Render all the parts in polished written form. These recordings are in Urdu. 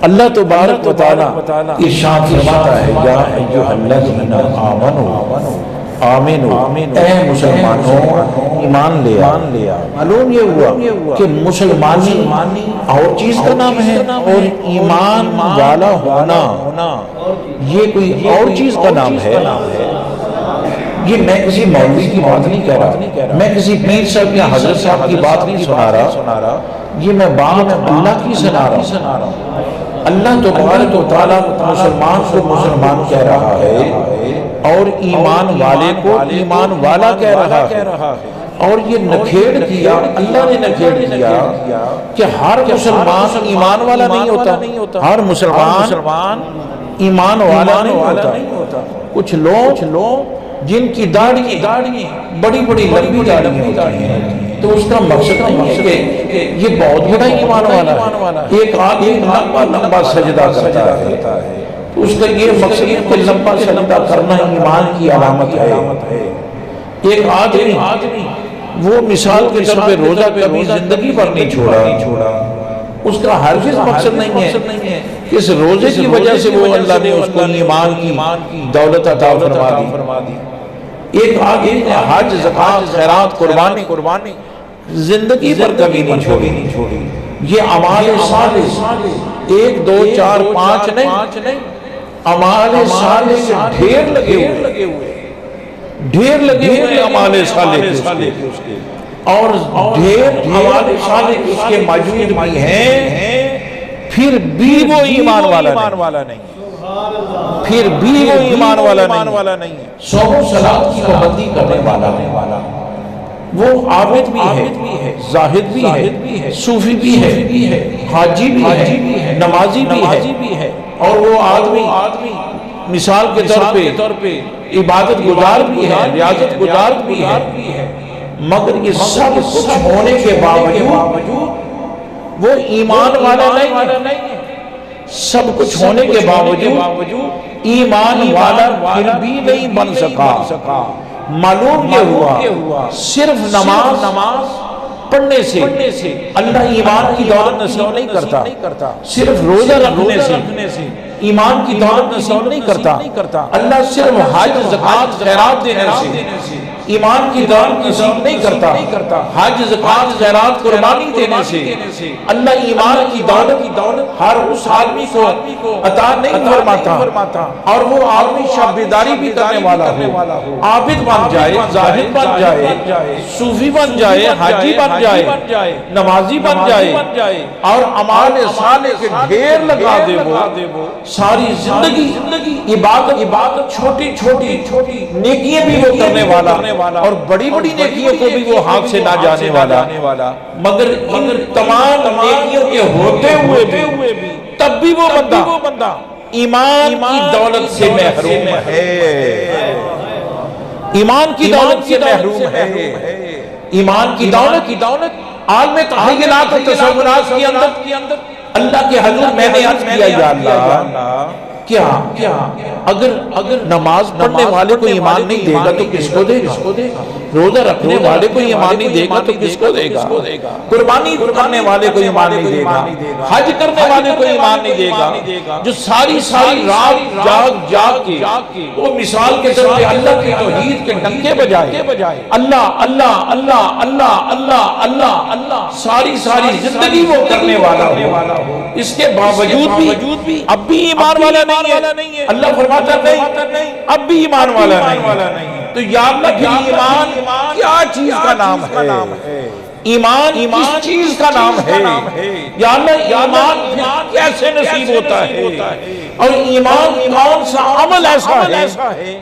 اللہ تبارک و تعالیٰ ارشاد فرماتا ہے یا ایھا الذین آمنوا آمنوا، اے مسلمانوں ایمان لیا۔ معلوم یہ ہوا کہ مسلمانی اور چیز کا نام ہے اور ایمان والا ہونا یہ کوئی اور چیز کا نام ہے۔ یہ میں کسی مولوی کی بات نہیں کہہ رہا، میں کسی پیر صاحب یا حضرت صاحب کی بات نہیں سنا رہا، یہ میں بات اللہ کی سنا رہا ہوں۔ اللہ تبارک و تعالیٰ مسلمان کو مسلمان کہہ رہا ہے اور ایمان والے کو ایمان والا کہہ رہا ہے، اور یہ نکھیڑ کیا اللہ نے نکھیڑ کیا کہ ہر مسلمان ایمان والا نہیں ہوتا، ہر مسلمان ایمان والا نہیں ہوتا۔ کچھ لوگ جن کی داڑھی بڑی بڑی لمبی داڑھی ہوتی ہیں تو اس کا مقصد نہیں ہے کہ یہ بہت بڑا ایمان والا ہے۔ ایک آدمی لمبا سجدہ کرتا ہے تو اس کا یہ مقصد ہے کہ لمبا سجدہ کرنا ایمان کی علامت ہے۔ ایک آدمی وہ مثال کے طور پہ روزہ کبھی زندگی پر نہیں چھوڑا، اس کا ہرگز مقصد نہیں ہے کہ اس روزے کی وجہ سے وہ اللہ نے اس کو ایمان کی دولت عطا فرما دی۔ ایک آدمی نے حج، زکوٰۃ، خیرات، قربانی زندگی پر کبھی نہیں چھوڑی۔ یہ اعمال صالح 1 2 4 5 نہیں، اعمال صالح سے ڈھیر لگے ہوئے اعمال صالح کے، اور ڈھیر اعمال صالح اس کے موجود بھی ہیں، پھر بھی وہ ایمان والا نہیں، پھر بھی وہ ایمان والا نہیں ہے۔ صوم و صلاۃ کی پابندی کرنے والا وہ عابد بھی ہے، زاہد بھی ہے، صوفی بھی ہے، حاجی بھی ہے، نمازی بھی ہے، اور وہ آدمی مثال کے طور پہ عبادت گزار بھی ہے، ریاضت گزار بھی ہے، مگر یہ سب کچھ ہونے کے باوجود وہ ایمان والا نہیں ہے۔ سب کچھ ہونے کے باوجود ایمان والا پھر بھی نہیں بن سکا۔ معلوم یہ ہوا صرف نماز پڑھنے سے اللہ ایمان کی دولت نصیب نہیں کرتا، صرف روزہ رکھنے سے ایمان کی دولت نصیب نہیں کرتا، اللہ صرف حج، زکوٰۃ، خیرات دینے سے ایمان کی دولت نصیب نہیں کرتا، حج، زکوٰۃ، خیرات، قربانی دینے سے اللہ ایمان کی دولت ہر اس آدمی کو عطا نہیں فرماتا، اور وہ آدمی شب بیداری بھی کرنے والا ہو، عابد بن جائے، زاہد بن جائے، صوفی بن جائے، حاجی بن جائے، نمازی بن جائے، اور اعمال صالح کے ڈھیر لگا دے، وہ ساری زندگی عبادت چھوٹی نیکیاں بھی وہ کرنے والا اور بڑی نیکیوں کو بھی وہ ہاتھ سے نہ جانے والا، مگر ان تمام نیکیوں کے ہوتے ہوئے بھی تب بھی وہ بندہ ایمان کی دولت سے محروم ہے، ایمان کی دولت سے محروم ہے۔ ایمان کی دولت عالم تخیلات و تصورات کے اندر اللہ کے حضور میں نے عرض کیا یا اللہ کیا اگر نماز پڑھنے والے کو ایمان نہیں دے گا تو کس کو دے گا؟ روزہ رکھنے والے کو ایمان نہیں دے گا تو کس کو دے گا؟ قربانی کرنے والے کو ایمان نہیں دے گا، حج کرنے والے کو ایمان نہیں دے گا، جو ساری رات جاگ کے وہ مثال کے طور پہ اللہ کی توحید کے ڈنکے بجائے، اللہ اللہ اللہ اللہ اللہ اللہ اللہ ساری زندگی وہ کرنے والا ہو، اس کے باوجود بھی اب بھی ایمان والا نہیں ہے۔ اللہ فرماتا نہیں اب بھی ایمان والا نہیں، تو یا اللہ کہ ایمان کیا چیز کا نام ہے؟ ایمان کس چیز کا نام ہے؟ یا اللہ ایمان کیسے نصیب ہوتا ہے؟ اور ایمان کون سا عمل ایسا ہے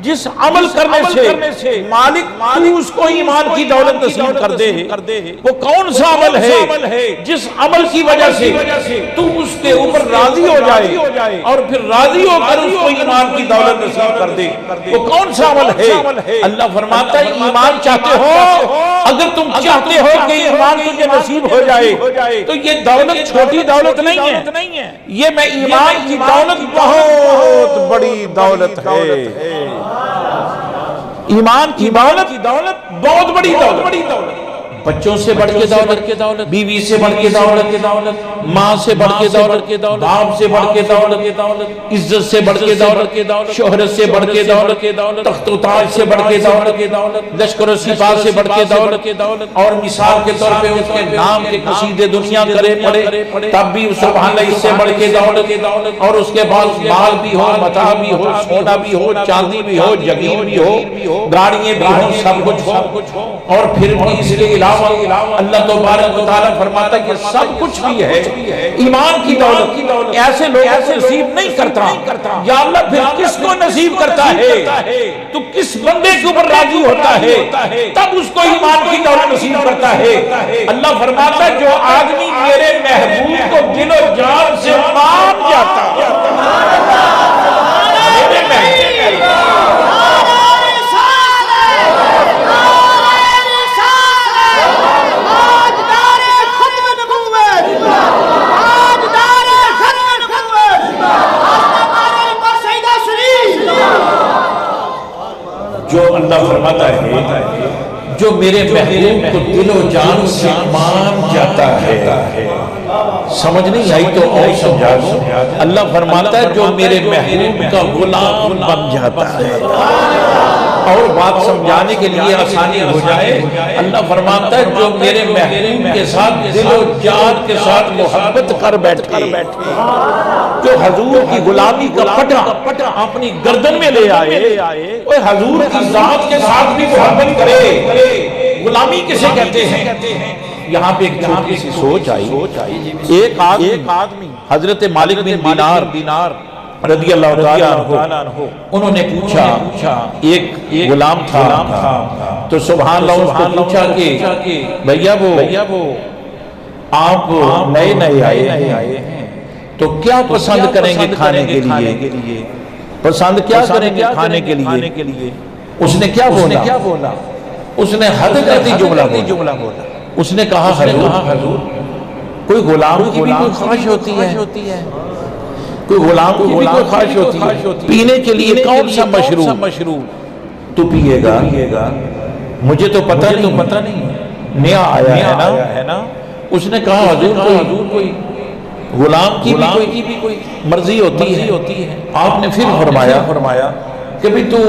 جس عمل کرنے سے مالک تو اس کو ایمان کی دولت نصیب کر دے؟ وہ کون سا عمل ہے جس عمل کی وجہ سے تو اس کے اوپر راضی ہو جائے اور پھر راضی ہو کر اس کو ایمان کی دولت نصیب کر دے؟ وہ کون سا عمل ہے؟ اللہ فرماتا ہے ایمان چاہتے ہو، اگر تم چاہتے ہو کہ ایمان تجھے نصیب ہو جائے تو یہ دولت چھوٹی دولت نہیں ہے، یہ میں ایمان کی دولت بہت بڑی دولت ہے۔ ایمان کی دولت بہت بڑی دولت، بچوں سے بڑھ کے دولت، بیوی سے بڑھ کے دولت، ماں سے بڑھ کے دولت، باپ سے بڑھ کے دولت، عزت سے بڑھ کے دولت، شہرت سے بڑھ کے دولت، تخت و تاج سے بڑھ کے دولت، لشکر و سپاہ سے بڑھ کے دولت، اور مثال کے طور پہ اس کے نام کے قصیدے دنیا کرے پڑے تب بھی سبحان اللہ اس سے بڑھ کے دولت، اور اس کے بعد مال بھی ہو، متاع بھی ہو، سونا بھی ہو، چاندی بھی ہو، جگیر بھی ہو، گاڑیاں بھی ہو، سب کچھ ہو، اور پھر بھی اس کے علاوہ اللہ تبارک و تعالیٰ فرماتا ہے کہ سب کچھ بھی ہے، ایمان کی دولت ایسے لوگوں کو نصیب نہیں کرتا، یا اللہ پھر کس کو نصیب کرتا ہے؟ تو کس بندے کے اوپر راضی ہوتا ہے تب اس کو ایمان کی دولت نصیب کرتا ہے۔ اللہ فرماتا ہے جو آدمی میرے محبوب کو دل و جان سے مان جاتا ہے، میرے محبوب جو اللہ فرماتا ہے جو میرے محبوب کو دل و جان سے مان جاتا ہے، سمجھ نہیں آئی تو اور سمجھا دوں، اللہ فرماتا ہے جو میرے محبوب کا غلام بن جاتا ہے۔ اور بات سمجھانے کے لیے آسانی ہو جائے، اللہ فرماتا ہے جو میرے محبوب کے ساتھ دل و جان کے ساتھ محبت کر بیٹھے، جو حضور کی غلامی کا پٹا اپنی گردن میں لے آئے، وہ حضور کی ذات کے ساتھ بھی محبت کرے، غلامی کسے کہتے ہیں؟ یہاں پہ ایک چھوٹی سی سوچ آئی، ایک آدمی حضرت مالک بن دینار رضی اللہ تعالیٰ عنہ، انہوں نے پوچھا، ایک غلام تھا تو سبحان اللہ اس کو پوچھا کہ بھیا وہ آپ نئے آئے ہیں تو کیا پسند کریں گے کھانے کے لیے؟ پسند کیا کریں گے کھانے کے لیے؟ اس نے کیا بولا؟ اس نے حد کرتی جملہ بولا، اس نے کہا حضور کوئی غلام کی بھی کوئی خواہش ہوتی ہے، کوئی غلام کی بھی کوئی خواہش ہوتی ہے، پینے کے لیے کون سا مشروب تو پیے گا؟ مجھے تو پتہ نہیں، نیا آیا ہے نا۔ اس نے کہا حضور کوئی غلام کی بھی کوئی مرضی ہوتی ہے۔ آپ نے پھر فرمایا کہ بھی تو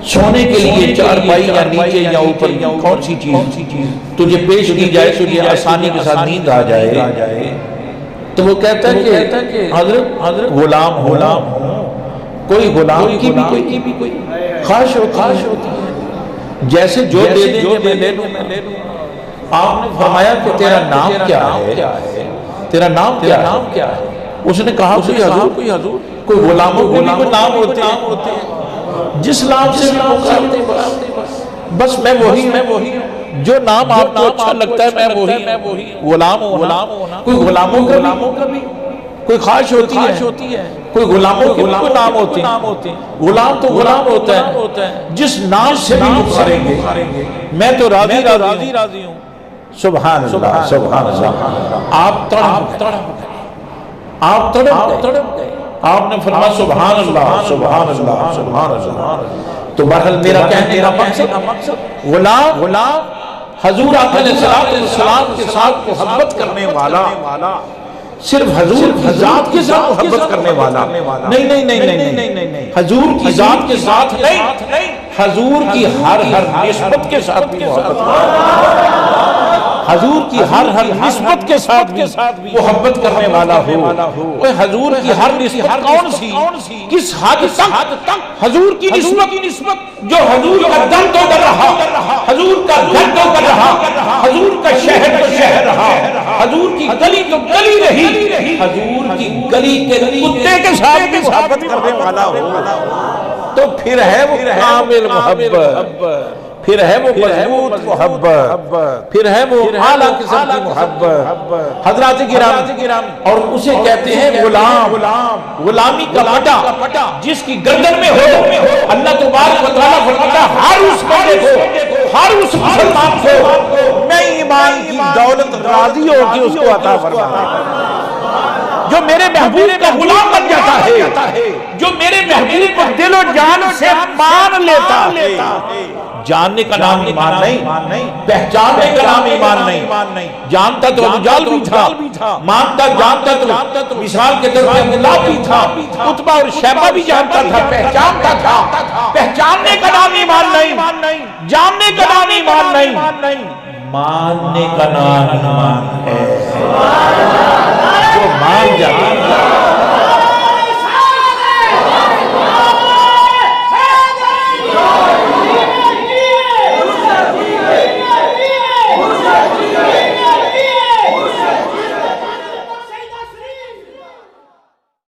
سونے کے لیے چارپائی یا نیچے یا اوپر کون سی چیز تجھے پیش کی جائے تجھے آسانی کے ساتھ نیند آ جائے؟ تو وہ کہتا ہے کہ حضرت غلام ہوں، کوئی غلام کی بھی کوئی خواہش ہوتی ہے، جیسے جو دے دیں گے میں لے لوں۔ آپ نے فرمایا کہ تیرا نام کیا ہے؟ تیرا نام کیا ہے؟ اس نے کہا کوئی حضور کوئی غلاموں کے بھی کوئی نام ہوتے ہیں، جس نام سے بھی پکارتے بس میں وہی ہوں، جو نام آپ کو اچھا لگتا ہے میں وہی غلام ہونا۔ کوئی غلاموں کا بھی کوئی خواہش ہوتی ہے، کوئی غلاموں کے کوئی نام ہوتے ہیں، غلام تو غلام ہوتا ہے، جس نام سے بھی پکاریں گے میں تو راضی ہوں۔ سبحان اللہ، آپ تڑپ گئے، آپ نے فرمایا سبحان اللہ۔ تو بہرحال میرا کہنے کا مقصد غلام حضور آقا علیہ السلام کے ساتھ محبت کرنے والا، صرف حضور کی ذات کے ساتھ محبت کرنے والا نہیں، حضور کی ذات کے ساتھ نہیں، حضور کی ہر نسبت کے ساتھ بھی محبت حضور کی ہر نسبت کے ساتھ بھی محبت کرنے والا ہو۔ حضور کی ہر نسبت کون سی، کس حد تک حضور کی نسبت جو حضور کا دم تو کر رہا، حضور کا گھر تو کر رہا، حضور کا شہر تو شہر رہا، حضور کی گلی تو گلی رہی، حضور کی گلی کے کتے کے ساتھ بھی محبت کرنے والا ہو تو پھر ہے وہ کامل محبت، پھر ہے وہ مضبوط محبت، پھر ہے وہ اعلیٰ قسم کی محبت۔ حضرات کرام، اور اسے کہتے ہیں غلامی کا پٹا جس کی گردن میں ہو، اللہ تبارک و تعالیٰ فرماتا ہے ہر اس بندے کو، ہر اس مسلمان کو میں ایمان کی دولت راضی ہوگی اس کو عطا فرماؤں جو میرے محبوب کا غلام بن جاتا ہے، جو میرے محبوب کو دل و جان سے مان لیتا ہے، جاننے کا نام ایمان نہیں، پہچاننے کا نام ایمان نہیں۔ جانتا تو ابو جہل بھی تھا، مانتا جانتا تو مثال کے طور پر عبداللہ بھی تھا، عتبہ اور شیبہ بھی جانتا تھا، پہچانتا تھا۔ پہچاننے کا نام ایمان نہیں، جاننے کا نام ایمان نہیں، ماننے کا نام ایمان ہے۔ جو مان جاتا